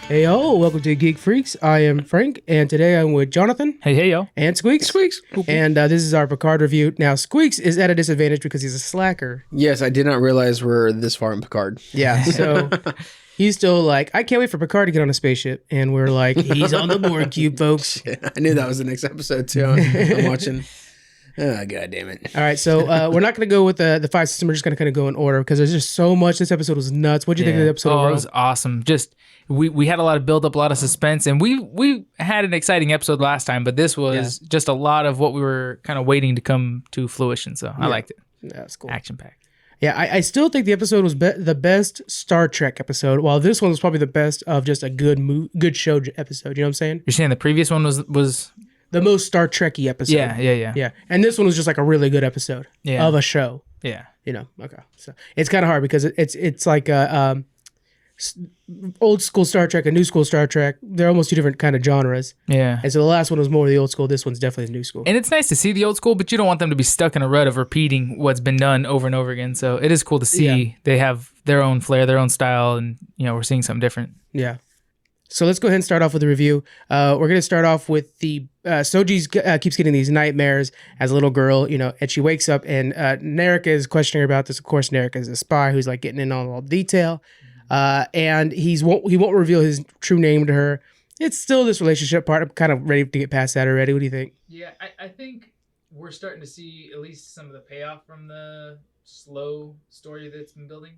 Hey yo, welcome to Geek Freaks. I am Frank, and today I'm with Jonathan. Hey yo. And Squeaks. And this is our Picard review. Now, Squeaks is at a disadvantage because he's a slacker. Yes, I did not realize we're this far in Picard. Yeah, so he's still like, I can't wait for Picard to get on a spaceship. And we're like, he's on the Borg Cube, folks. I knew that was the next episode, too. I'm watching. Oh, God damn it. All right, so we're not going to go with the five systems. We're just going to kind of go in order because there's just so much. This episode was nuts. What do you think of the episode overall? It was awesome. Just we had a lot of build up, a lot of suspense, and we had an exciting episode last time, but this was just a lot of what we were kind of waiting to come to fruition. So I liked it. Yeah, that's cool. Action packed. Yeah, I still think the episode was the best Star Trek episode, while this one was probably the best of just a good show episode. You know what I'm saying? You're saying the previous one was the most Star Trek-y episode. Yeah. And this one was just like a really good episode of a show. Yeah. You know, okay. So it's kind of hard because it's like a old school Star Trek, a new school Star Trek. They're almost two different kind of genres. Yeah. And so the last one was more the old school. This one's definitely the new school. And it's nice to see the old school, but you don't want them to be stuck in a rut of repeating what's been done over and over again. So it is cool to see they have their own flair, their own style, and we're seeing something different. Yeah. So let's go ahead and start off with the review. We're going to start off with the Soji keeps getting these nightmares as a little girl, and she wakes up and Narak is questioning her about this. Of course, Narak is a spy who's like getting in on all the detail. And he won't reveal his true name to her. It's still this relationship part. I'm kind of ready to get past that already. What do you think? Yeah, I think we're starting to see at least some of the payoff from the slow story that's been building.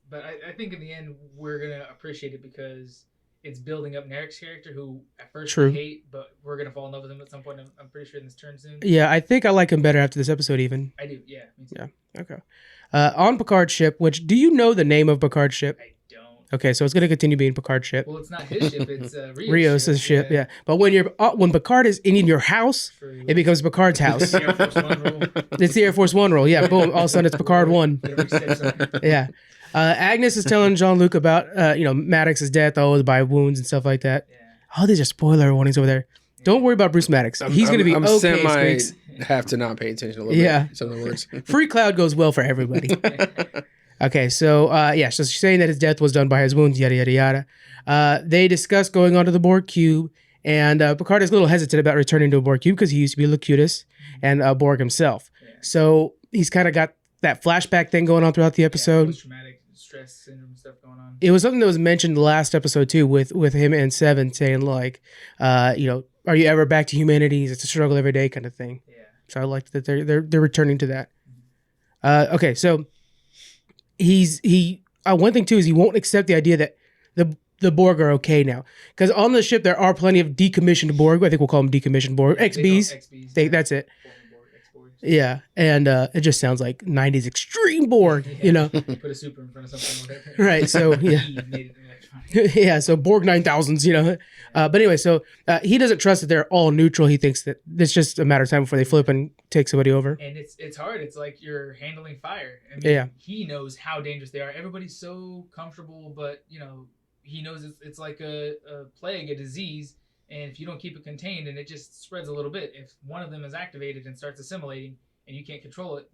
But I think in the end, we're going to appreciate it because it's building up Narek's character, who at first we hate, but we're going to fall in love with him at some point. I'm pretty sure in this turn soon. Yeah, I think I like him better after this episode even. I do, yeah. Me too. Yeah, okay. On Picard's ship, which, do you know the name of Picard's ship? I don't. Okay, so it's going to continue being Picard's ship. Well, it's not his ship, it's Rios' ship, yeah. But when Picard is in your house, it becomes Picard's house. It's the Air Force One rule. It's the Air Force One rule, yeah. Boom, all of a sudden it's Picard 1. Yeah. Agnes is telling Jean-Luc about, Maddox's death, by wounds and stuff like that. Yeah. Oh, these are spoiler warnings over there. Don't worry about Bruce Maddox. He's going to be okay. Have to not pay attention a little bit. Some of the words. Free Cloud goes well for everybody. Okay, so, so she's saying that his death was done by his wounds, yada, yada, yada. They discuss going onto the Borg Cube, and Picard is a little hesitant about returning to a Borg Cube because he used to be Locutus and Borg himself. Yeah. So he's kind of got that flashback thing going on throughout the episode. Post-traumatic stress syndrome stuff going on. It was something that was mentioned last episode too, with him and Seven saying like, are you ever back to humanity? It's a struggle every day kind of thing. Yeah. So I like that they're returning to that. Okay, so one thing too is he won't accept the idea that the Borg are okay now, because on the ship there are plenty of decommissioned Borg. I think we'll call them decommissioned Borg. XBs. That's it. Yeah, and it just sounds like 90s extreme Borg, Put a super in front of something. Right, so, yeah. Yeah, so Borg 9000s, But anyway, so he doesn't trust that they're all neutral. He thinks that it's just a matter of time before they flip and take somebody over. And it's hard. It's like you're handling fire. I mean, he knows how dangerous they are. Everybody's so comfortable, but, he knows it's like a plague, a disease. And if you don't keep it contained and it just spreads a little bit, if one of them is activated and starts assimilating and you can't control it,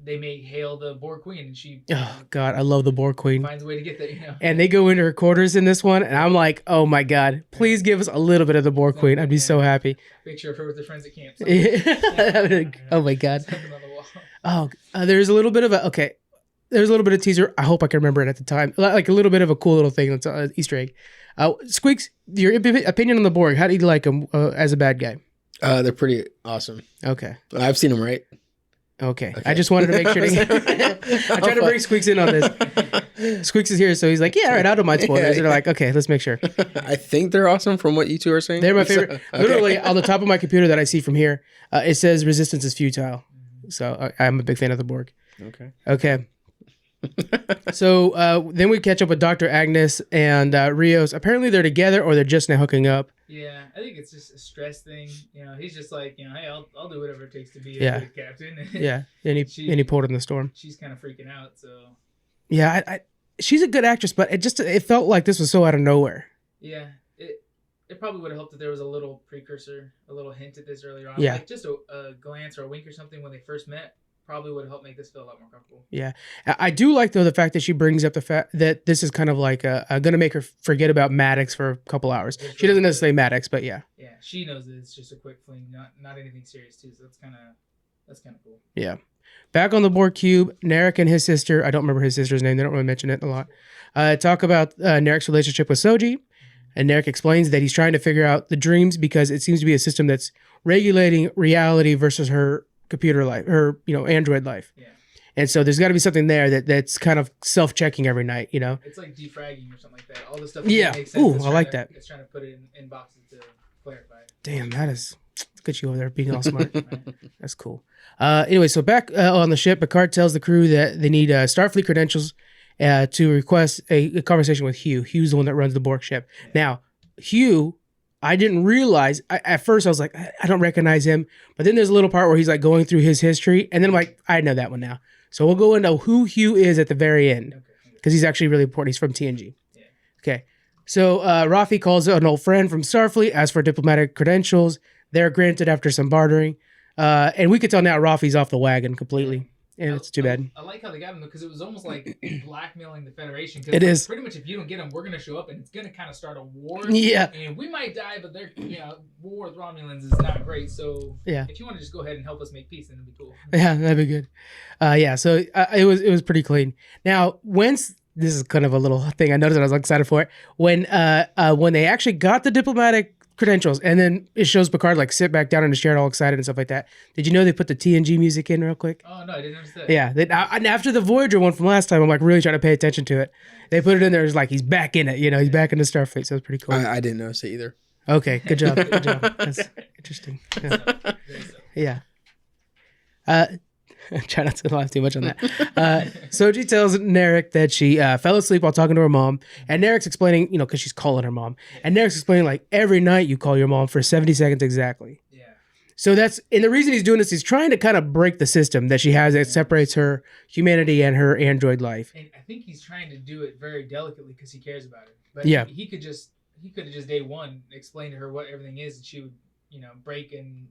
they may hail the Borg Queen and she... Oh, God, I love the Borg Queen. Finds a way to get there, And they go into her quarters in this one, and I'm like, oh, my God, please give us a little bit of the Borg Queen. I'd be so happy. Picture of her with her friends at camp. Oh, my God. Something on the wall. There's a little bit of there's a little bit of teaser. I hope I can remember it at the time. Like a little bit of a cool little thing that's an Easter egg. Squeaks, your opinion on the Borg. How do you like them as a bad guy? They're pretty awesome. Okay. I've seen them, right? Okay. I just wanted to make sure I tried to bring Squeaks in on this. Squeaks is here, so he's like, yeah, all right, I don't mind spoilers. And they're like, okay, let's make sure. I think they're awesome from what you two are saying. They're my favorite. Okay. Literally, on the top of my computer that I see from here, it says resistance is futile. So I'm a big fan of the Borg. Okay. So then we catch up with Dr. Agnes and Rios. Apparently they're together or they're just now hooking up. Yeah, I think it's just a stress thing. He's just like, hey, I'll do whatever it takes to be a good captain. Yeah, and he pulled in the storm. She's kind of freaking out, so. Yeah, she's a good actress, but it felt like this was so out of nowhere. Yeah, it probably would have helped if there was a little precursor, a little hint at this earlier on. Yeah. Like just a glance or a wink or something when they first met. probably would have helped make this feel a lot more comfortable. Yeah. I do like, though, the fact that she brings up the fact that this is kind of like going to make her forget about Maddox for a couple hours. She doesn't necessarily Maddox, but yeah. Yeah, she knows that it's just a quick fling, not anything serious, too. So that's kind of cool. Yeah. Back on the Borg Cube, Narak and his sister, I don't remember his sister's name, they don't really mention it a lot, talk about Narak's relationship with Soji. And Narak explains that he's trying to figure out the dreams because it seems to be a system that's regulating reality versus her computer life, her android life. Yeah. And so there's got to be something there that's kind of self-checking every night, It's like defragging or something like that. All the stuff. Yeah. Makes sense. Ooh, I like that. It's trying to put it in boxes to clarify. Damn, that is. Look at you over there being all smart. That's cool. Anyway, so back on the ship, Picard tells the crew that they need Starfleet credentials to request a conversation with Hugh. Hugh's the one that runs the Borg ship. Yeah. Now, Hugh, I didn't realize, at first I was like, I don't recognize him. But then there's a little part where he's like going through his history. And then I'm like, I know that one now. So we'll go into who Hugh is at the very end. Because he's actually really important. He's from TNG. Yeah. Okay. So Rafi calls an old friend from Starfleet, asks for diplomatic credentials. They're granted after some bartering. And we could tell now Rafi's off the wagon completely. And it's too bad. I like how they got him because it was almost like blackmailing the Federation. It is. Pretty much if you don't get him, we're going to show up and it's going to kind of start a war. Yeah. And we might die, but war with Romulans is not great. So if you want to just go ahead and help us make peace, then it'd be cool. Yeah, that'd be good. So it was pretty clean. Now, this is kind of a little thing I noticed and I was excited for it. When they actually got the diplomatic credentials and then it shows Picard like sit back down in his chair all excited and stuff like that. Did you know they put the TNG music in real quick? Oh no, I didn't notice that. Yeah, and after the Voyager one from last time, I'm like really trying to pay attention to it. They put it in there. It's like he's back in it. He's back in the Starfleet. So it's pretty cool. I didn't notice it either. Okay, good job. Good job. That's interesting. Yeah. Try not to laugh too much on that. Soji tells Narak that she fell asleep while talking to her mom. And Narak's explaining, because she's calling her mom. And Narak's explaining, like, every night you call your mom for 70 seconds exactly. Yeah. So and the reason he's doing this, he's trying to kind of break the system that she has that separates her humanity and her android life. And I think he's trying to do it very delicately because he cares about it. But he could have just day one explained to her what everything is and she would, break and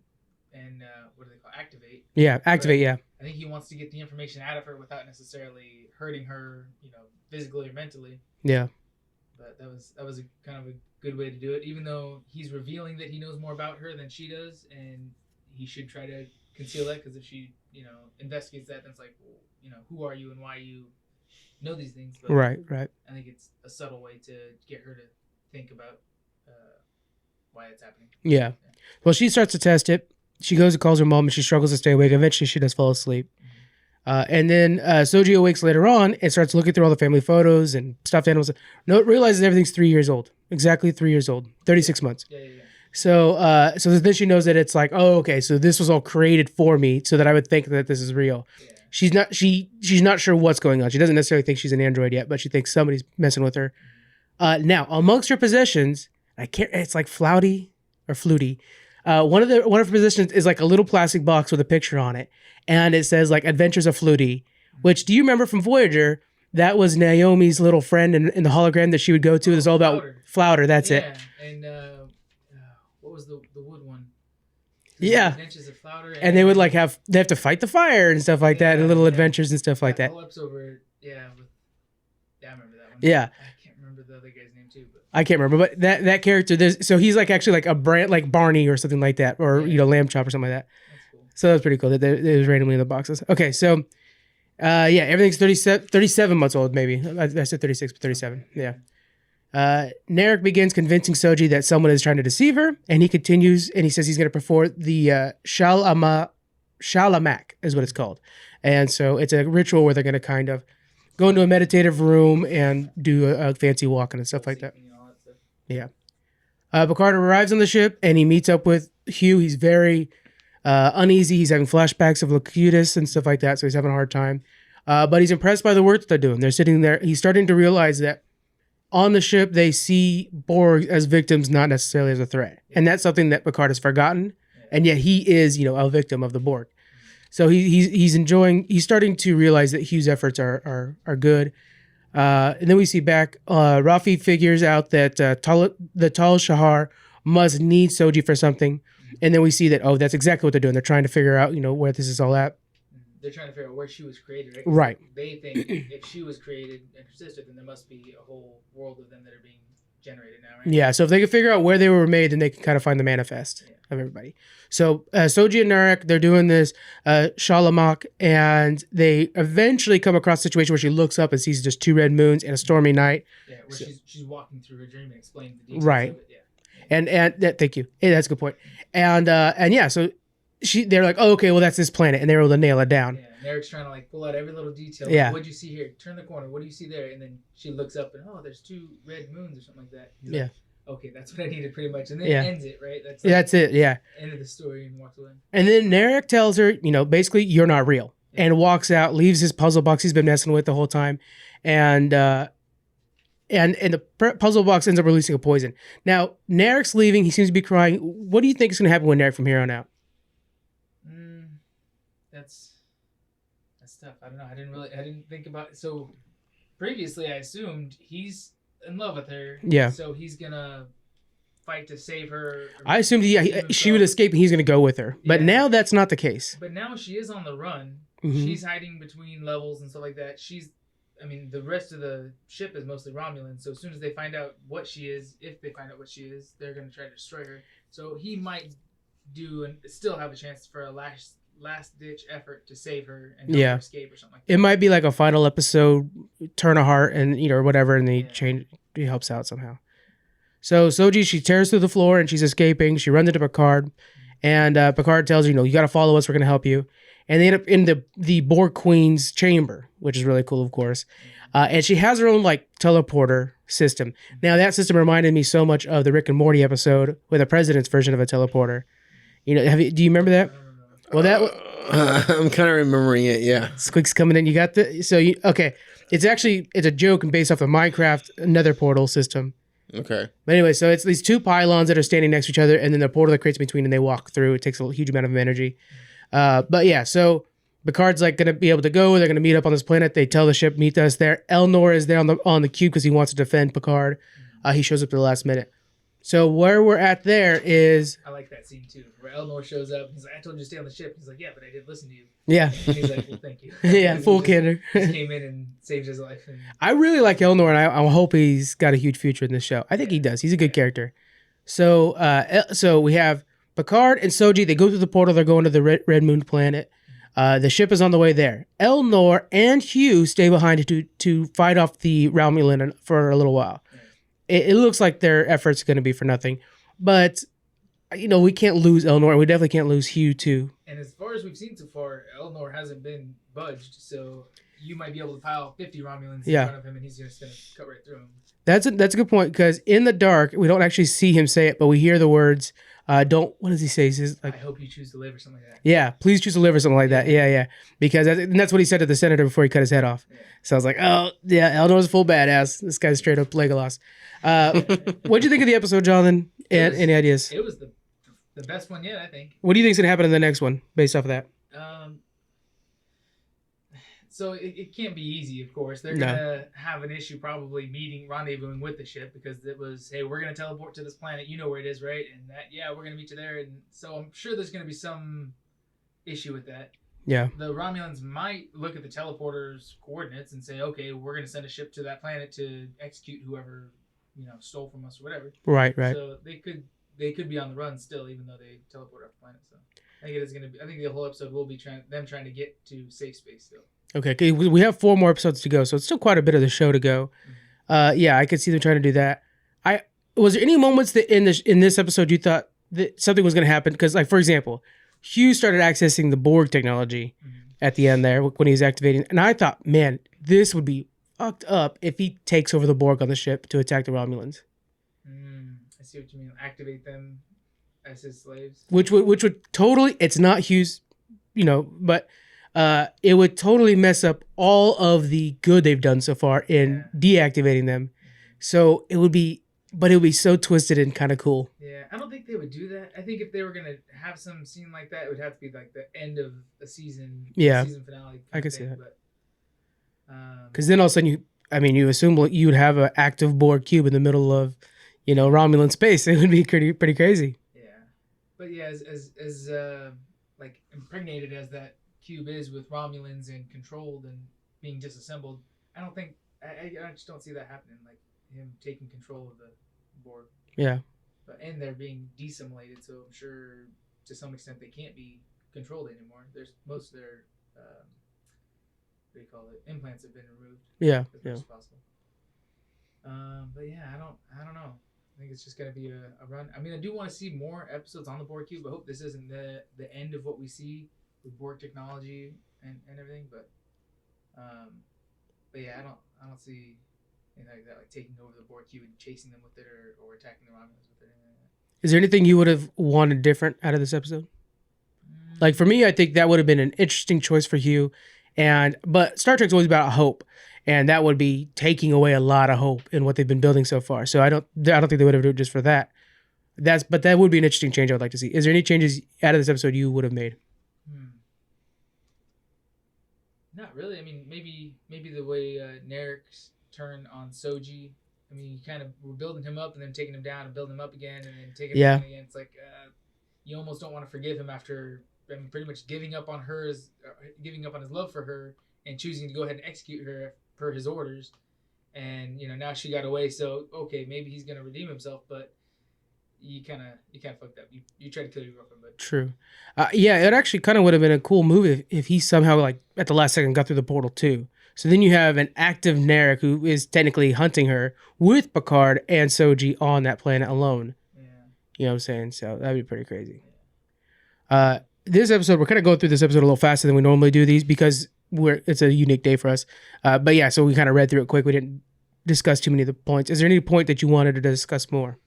what do they call activate? Yeah, activate. But yeah. I think he wants to get the information out of her without necessarily hurting her, physically or mentally. Yeah. But that was a kind of a good way to do it, even though he's revealing that he knows more about her than she does, and he should try to conceal that because if she, investigates that, then it's like, well, who are you and why you know these things? But right. I think it's a subtle way to get her to think about why it's happening. Yeah. Well, she starts to test it. She goes and calls her mom and she struggles to stay awake. Eventually, she does fall asleep. And then Soji awakes later on and starts looking through all the family photos and stuffed animals. Realizes everything's 3 years old. Exactly 3 years old. 36 months. Yeah. So then she knows that it's like, oh, okay, so this was all created for me so that I would think that this is real. Yeah. She's not sure what's going on. She doesn't necessarily think she's an android yet, but she thinks somebody's messing with her. Now, amongst her possessions, it's like Fluty. One of her possessions is like a little plastic box with a picture on it, and it says like Adventures of Fluty. Which do you remember from Voyager? That was Naomi's little friend in the hologram that she would go to. It was all about Flouter. That's it. Yeah, and what was the wood one? Yeah. Adventures of Flouter. And they would like have to fight the fire and stuff like that, and little adventures and stuff like that. The whole episode where, I remember that one. Yeah. I can't remember the other guy's name too, but I can't remember, but that character, so he's like actually like a brand, like Barney or something like that, or Lamb Chop or something like that. That's cool. So that was pretty cool that it was randomly in the boxes. Okay, so everything's 37 months old, maybe. I said 36, but 37. Yeah. Narak begins convincing Soji that someone is trying to deceive her, and he continues and he says he's going to perform the Shalamak is what it's called, and so it's a ritual where they're going to kind of go into a meditative room and do a fancy walking and stuff like that. Yeah. Picard arrives on the ship and he meets up with Hugh. He's very uneasy. He's having flashbacks of Locutus and stuff like that, so he's having a hard time. But he's impressed by the work that they're doing. They're sitting there. He's starting to realize that on the ship, they see Borg as victims, not necessarily as a threat. And that's something that Picard has forgotten. And yet he is, a victim of the Borg. So he's starting to realize that Hugh's efforts are good. And then we see back, Rafi figures out that the Tal Shahar must need Soji for something. And then we see that, that's exactly what they're doing. They're trying to figure out, where this is all at. they're trying to figure out where she was created, right? Right. They think if she was created and her sister, then there must be a whole world of them that are being generated now, right? Yeah, so if they can figure out where they were made, then they can kind of find the manifest of everybody. So Soji and Narak, they're doing this Shalamak, and they eventually come across a situation where she looks up and sees just 2 red moons and a stormy night. Yeah, where she's walking through her dream and explaining the details right. of it. Yeah. And thank you. Yeah, that's a good point. And yeah, so they're like, oh, okay, well that's this planet, and they were able to nail it down. Yeah, and Eric's trying to like pull out every little detail. Yeah. Like, what'd you see here? Turn the corner. What do you see there? And then she looks up and there's 2 red moons or something like that. He's like, okay, that's what I needed pretty much. And then ends it, right? That's it. Yeah. End of the story and walks away. And then Narak tells her, basically you're not real, and walks out, leaves his puzzle box he's been messing with the whole time, and the puzzle box ends up releasing a poison. Now Narak's leaving. He seems to be crying. What do you think is going to happen with Narak from here on out? That's tough. I don't know. I didn't think about it. So previously I assumed he's in love with her. Yeah. So he's gonna fight to save her. I assumed she would escape and he's going to go with her. But now that's not the case. But now she is on the run. Mm-hmm. She's hiding between levels and stuff like that. The rest of the ship is mostly Romulan. So as soon as they find out what she is, if they find out what she is, they're going to try to destroy her. So he might do and still have a chance for a last ditch effort to save her and help her escape or something like that. It might be like a final episode, turn a heart and or whatever, and he helps out somehow. So Soji, she tears through the floor and she's escaping. She runs into Picard, and Picard tells her, you got to follow us. We're going to help you. And they end up in the Borg Queen's chamber, which is really cool, of course. And she has her own teleporter system. Now that system reminded me so much of the Rick and Morty episode with the president's version of a teleporter. Do you remember that? Well, I'm kind of remembering it. Yeah. Squeak's coming in. You got okay. It's a joke and based off the Minecraft Nether portal system. Okay. But anyway, so it's these 2 pylons that are standing next to each other, and then the portal that creates between, and they walk through. It takes a huge amount of energy. But yeah, so Picard's going to be able to go. They're going to meet up on this planet. They tell the ship, meet us there. Elnor is there on the cube because he wants to defend Picard. He shows up at the last minute. So where we're at there is... I like that scene too, where Elnor shows up. He's like, I told you to stay on the ship. He's like, yeah, but I did listen to you. Yeah. And he's like, well, thank you. Yeah, full candor. Just came in and saved his life. I really like Elnor, and I hope he's got a huge future in this show. I think he does. He's a good character. So we have Picard and Soji. They go through the portal. They're going to the Red Moon planet. The ship is on the way there. Elnor and Hugh stay behind to fight off the Romulan for a little while. It looks like their efforts are going to be for nothing. But, we can't lose Elnor, and we definitely can't lose Hugh, too. And as far as we've seen so far, Elnor hasn't been budged, so you might be able to pile 50 Romulans in front of him, and he's just going to cut right through him. That's a good point, because in the dark, we don't actually see him say it, but we hear the words, what does he say? He says, I hope you choose to live, or something like that. Yeah, please choose to live, or something like that. Yeah. Because that's what he said to the senator before he cut his head off. Yeah. So I was like, oh, yeah, Elnor's a full badass. This guy's straight up Legolas. What'd you think of the episode, Jonathan? Any ideas? It was the best one yet, I think. What do you think's going to happen in the next one, based off of that? So it can't be easy, of course. They're going to have an issue probably rendezvousing with the ship because it was, hey, we're going to teleport to this planet. You know where it is, right? And that, we're going to meet you there. And so I'm sure there's going to be some issue with that. Yeah. The Romulans might look at the teleporter's coordinates and say, okay, we're going to send a ship to that planet to execute whoever, stole from us or whatever. Right. So they could be on the run still, even though they teleport off the planet. So I think the whole episode will be them trying to get to safe space still. Okay, we have 4 more episodes to go, so it's still quite a bit of the show to go. Mm-hmm. I could see them trying to do that. Was there any moments that in this episode you thought that something was going to happen? Because, for example, Hugh started accessing the Borg technology at the end there when he was activating, and I thought, man, this would be fucked up if he takes over the Borg on the ship to attack the Romulans. I see what you mean. Activate them as his slaves. Which would totally. It's not Hugh's, but. It would totally mess up all of the good they've done so far in deactivating them. So it would be so twisted and kind of cool. Yeah, I don't think they would do that. I think if they were going to have some scene like that, it would have to be like the end of a season, season finale. I could see that. Because then all of a sudden you assume you would have an active Borg cube in the middle of, Romulan space. It would be pretty crazy. Yeah. But yeah, as impregnated as that Cube is with Romulans and controlled and being disassembled, I don't think I just don't see that happening. Like him taking control of the Borg. Yeah. And they're being desimilated, so I'm sure to some extent they can't be controlled anymore. There's most of their what do you call it? Implants have been removed. Yeah. As much as possible. But yeah, I don't know. I think it's just gonna be a run. I mean, I do want to see more episodes on the Borg Cube. I hope this isn't the end of what we see with Borg technology and everything. But yeah, I don't see anything like that, like taking over the Borg Cube and chasing them with it or attacking the Romulans with it. Is there anything you would have wanted different out of this episode? Like for me, I think that would have been an interesting choice for Hugh, but Star Trek's always about hope, and that would be taking away a lot of hope in what they've been building so far. So I don't think they would have done it just for that. But that would be an interesting change I would like to see. Is there any changes out of this episode you would have made? Not really. I mean, maybe the way Narak's turn on Soji. I mean, you kind of were building him up and then taking him down and building him up again and then taking him down again. It's like you almost don't want to forgive him after pretty much giving up on his love for her and choosing to go ahead and execute her per his orders. And now she got away, so okay, maybe he's gonna redeem himself, but you kind of fucked up. You tried to kill your girlfriend, but true. Yeah, it actually kind of would have been a cool move if he somehow like at the last second got through the portal too. So then you have an active Narak who is technically hunting her with Picard and Soji on that planet alone. Yeah. You know what I'm saying? So that'd be pretty crazy. This episode, we're kind of going through this episode a little faster than we normally do these because it's a unique day for us. But yeah, so we kind of read through it quick. We didn't discuss too many of the points. Is there any point that you wanted to discuss more?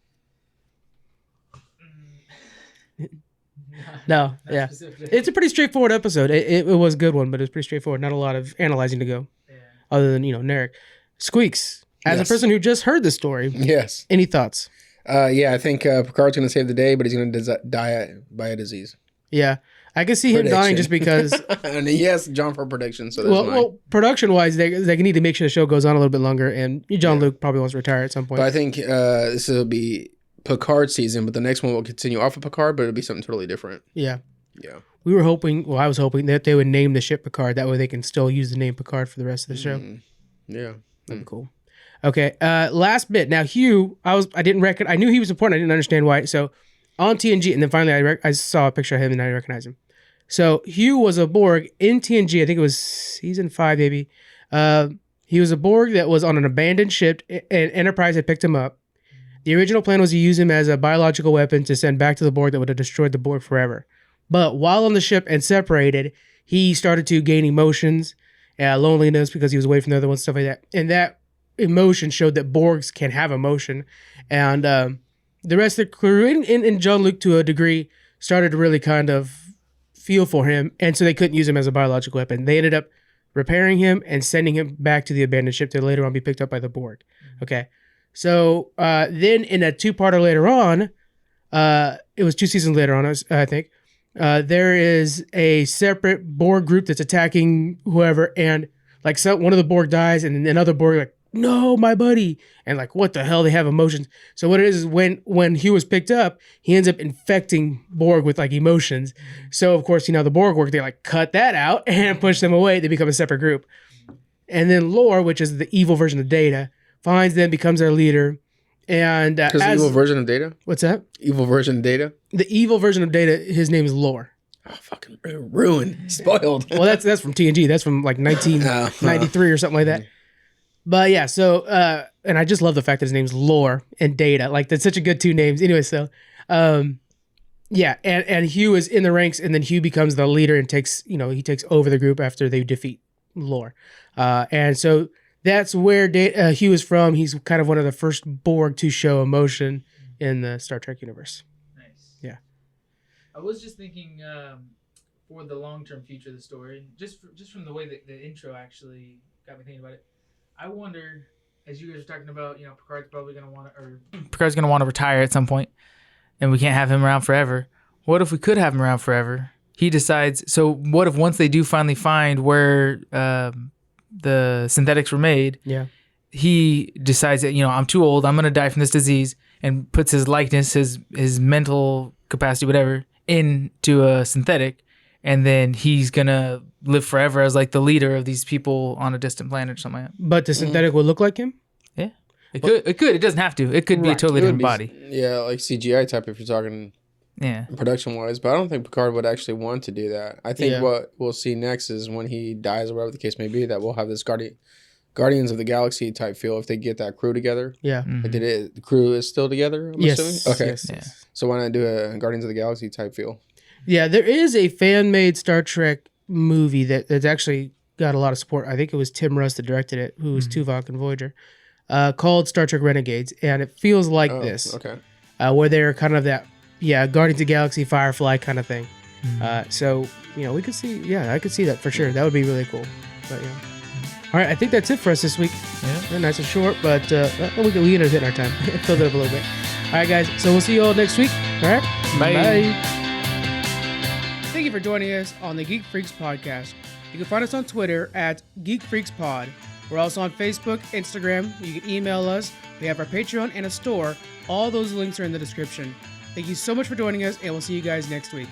No, yeah. It's a pretty straightforward episode. It was a good one, but it was pretty straightforward. Not a lot of analyzing to go. Yeah. Other than, Narak. Squeaks, as a person who just heard the story. Yes. Any thoughts? Yeah, I think Picard's going to save the day, but he's going to die by a disease. Yeah. I can see him dying just because... And yes, John for prediction, so that's well, production-wise, they need to make sure the show goes on a little bit longer, and Jean-Luc probably wants to retire at some point. But I think this will be Picard season, but the next one will continue off of Picard, but it'll be something totally different. Yeah. Yeah. I was hoping that they would name the ship Picard. That way they can still use the name Picard for the rest of the show. Yeah. That'd be cool. Okay. Last bit. Now, Hugh, I knew he was important. I didn't understand why. So on TNG, and then finally I saw a picture of him and I recognized him. So Hugh was a Borg in TNG. I think it was season 5, maybe. He was a Borg that was on an abandoned ship, and Enterprise had picked him up. The original plan was to use him as a biological weapon to send back to the Borg that would have destroyed the Borg forever. But while on the ship and separated, he started to gain emotions, loneliness because he was away from the other ones, stuff like that. And that emotion showed that Borgs can have emotion. And the rest of the crew, and Jean-Luc to a degree, started to really kind of feel for him. And so they couldn't use him as a biological weapon. They ended up repairing him and sending him back to the abandoned ship to later on be picked up by the Borg. Okay. So then in a 2-parter later on, it was 2 seasons later on, I think, there is a separate Borg group that's attacking whoever, and like one of the Borg dies, and another Borg like, no, my buddy, and like, what the hell? They have emotions. So what it is when Hugh was picked up, he ends up infecting Borg with like emotions. So of course, the Borg work, they like cut that out and push them away. They become a separate group, and then Lore, which is the evil version of Data, finds them, becomes their leader. And because the evil version of Data? What's that? Evil version of Data? The evil version of Data, his name is Lore. Oh, fucking ruined. Spoiled. Well, that's from TNG. That's from like 1993 or something like that. But yeah, so, and I just love the fact that his name's Lore and Data. Like, that's such a good 2 names. Anyway, so, yeah, and Hugh is in the ranks, and then Hugh becomes the leader and takes over the group after they defeat Lore. And so that's where Hugh is from. He's kind of one of the first Borg to show emotion in the Star Trek universe. Nice. Yeah. I was just thinking for the long-term future of the story, just from the way that the intro actually got me thinking about it. I wonder, as you guys are talking about, Picard's probably going to want to retire at some point, and we can't have him around forever. What if we could have him around forever? He decides, so what if once they do finally find where the synthetics were made, he decides that, I'm too old, I'm going to die from this disease, and puts his likeness, his mental capacity, whatever, into a synthetic, and then he's gonna live forever as like the leader of these people on a distant planet or something like that. But the synthetic would look like him? Yeah. It could. It doesn't have to. It could be a totally different body. Yeah, like CGI type if you're talking production wise. But I don't think Picard would actually want to do that. I think what we'll see next is when he dies or whatever the case may be, that we'll have this Guardians of the Galaxy type feel if they get that crew together. Yeah. Like the crew is still together, I'm assuming? Okay. Yes. So why not do a Guardians of the Galaxy type feel? Yeah, there is a fan-made Star Trek movie that's actually got a lot of support. I think it was Tim Russ that directed it, who was Tuvok and Voyager, called Star Trek Renegades, and it feels like this. Okay. Where they're kind of that, Guardians of the Galaxy, Firefly kind of thing. So, we could see, I could see that for sure. That would be really cool. But, All right, I think that's it for us this week. Yeah. Nice and short, but we ended up hitting our time. Filled it up a little bit. All right, guys. So we'll see you all next week. All right. Bye. Thank you for joining us on the Geek Freaks podcast. You can find us on Twitter at GeekFreaksPod. We're also on Facebook, Instagram. You can email us. We have our Patreon and a store. All those links are in the description. Thank you so much for joining us, and we'll see you guys next week.